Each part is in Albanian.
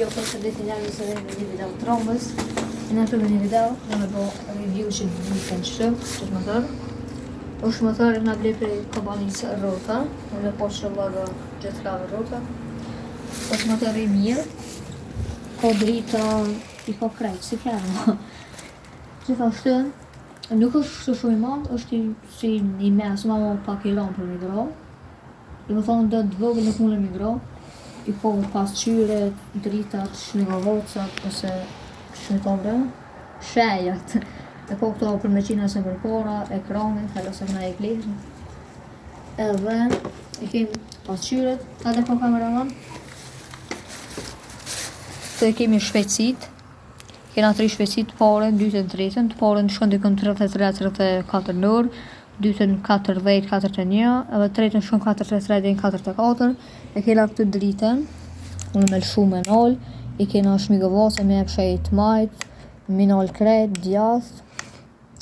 Jo, për të ditë një nëse dhe një video të trombës. Në të një video, në me bo review që një të në qështë motor. Është motor nga ble për kompanisë Rota, në po që vlogë gjithë ka Rota. Është motor i mirë, ka drita, i ka krejtë, si kërë. Gjithashtu, nuk është shumë i madh, është si një mes, ma pak i lanë për migro. Dhe më thonë do të vogël nuk mundë migro. I po pasqyret, dritat, shnigovocat, ose shnikovre, shejat. E po këto për meqina se përpora, ekranit, halo se këna e klirë. Edhe i kemi pasqyret, edhe po kameraman. Të kemi shpejtësit. Kena 3 shpejtësit, të parën, 2 të tretën. Të parën shkon dikon 33-34 nërë, 2 40-41, edhe tretën shkon 43-44. E kena këtë dritën, unë me lëshu me nalë, i kena shmigovase me pshejt majt, minal kret, djath,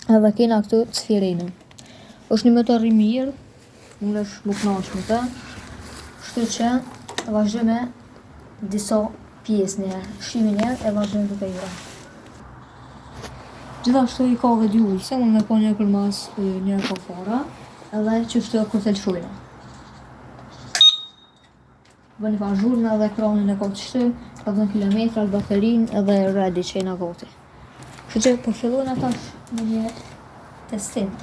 edhe kena këtë cfirinën. është një motor i mirë, unë është më knash me të, shtu që vazhdo me disa pjesë një, shimi një e vazhdo me të ira. Gjithashtu i ka dhe dy ujse, unë me po një për mas një për fara, edhe që shtu kur të lëshujna. Bëni pa zhurna edhe ekranin e ka të shtu, 40 km, baterin edhe ready që i nga gati. Kështu që po fillojnë atash me një testim.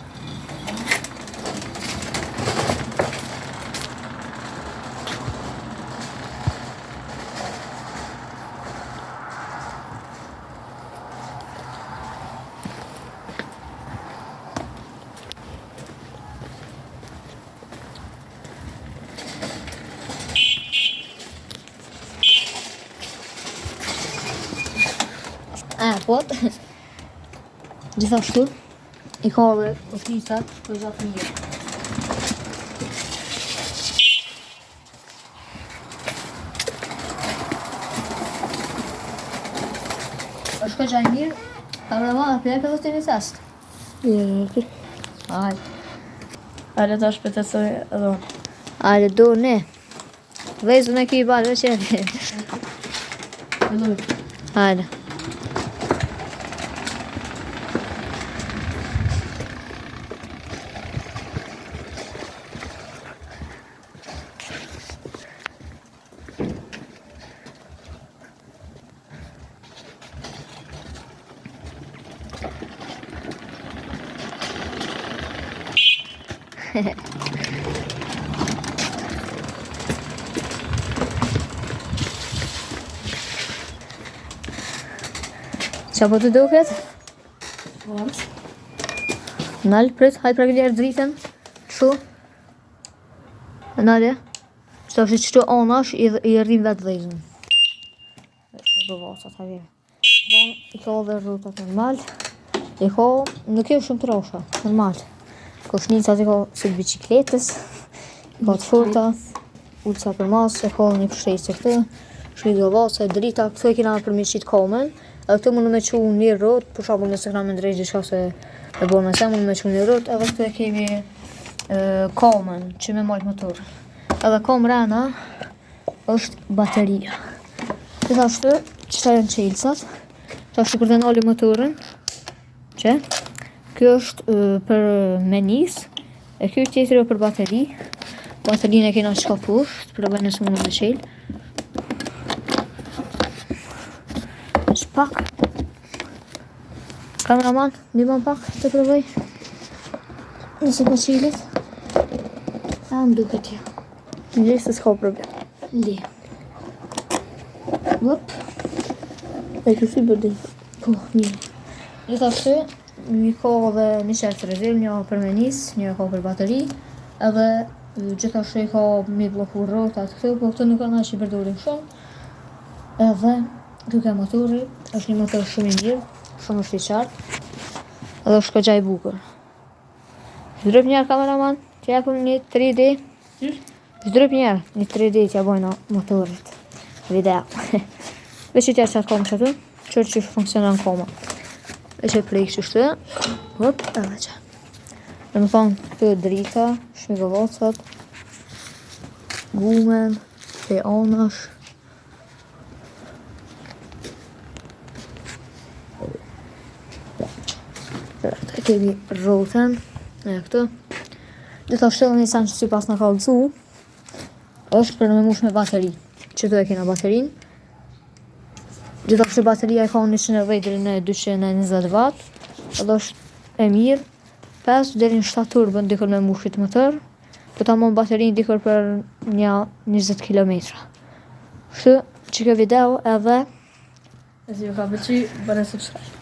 Pot. Gjithashtu i ka dhe ofisat për gjatë mirë. është ka gjaj mirë, kameraman, për e për të një test. Njërë. Ajde. Ajde ta shpetesoj edhe. Ajde, do ne. Vejzën e ki i balë, veç e dhe. Ajde. Qa po të duket? Nalë, prit, hajt pra gëllerë dritën. Shu. Nalë. Qëta është qëtu anash i rrim vetë dhejzën. Në bëvasat, hajt vjerë. I ka dhe rrutat normal. I ka, nuk e shumë të rasha, normal. Ko shnicat i ka si të bicikletës. I ka të furta. Ullëca për masë, e ka një përshtejtë këtë. Shmigovase, drita, këto e kina për miqit komen. Edhe këtu mundu me qu një rrot, për shambull nëse këna me ndrejsh diçka se e bërë me se, mundu me qu një rrot, edhe këtu e kemi kamën që me majt motor. Edhe kam rena është bateria. Gjithashtu, qëta janë qelësat, qashtu kur të nalli motorin, që, kjo është për menis, e kjo tjetër për bateri. Baterinë e kena qka pusht, për e bëjnë nësë mundu me qelë. Pak. Kameraman, një pak të provoj. Nëse po qilit. A më duke tja. Një se s'ka problem. Li. Vëp. E kësi bërdi. Po, një. Gjithashtu, një ka dhe një qertë rezerv, një për menis, një ka për bateri. Edhe gjithashtu i ka mi bloku rotat këtu, po këtu nuk ka nga që i përdorim shumë. Edhe kjo ka motori, është një motor shumë i mirë, shumë është i qartë, edhe është ka gjaj bukur. Zdryp njerë kameraman, që jepëm një 3D. Zdryp njerë, një 3D që ja bojna motorit. Video. Veç i tjerë që atë komë që atu, qërë që funksionan koma. Veç e prejkë që shtë, hop, edhe që. Dhe më thonë, këtë drita, shmigovacat, gumen, te anash, E kemi rrotën, e këtu. Dhe ta shtëllën një sen që si pas në ka gëzu, është për në me mush me bateri. Që tu e kena baterin. Gjithashtu bateria e ka 110 deri në 220 watt. Edhe është e mirë. 5 deri në 7 orë bën dikur me mushit më tërë. Do ta mon baterin dikur për një 20 km. Kështu që kjo video edhe Nëse ju ka pëlqy, bëni subscribe.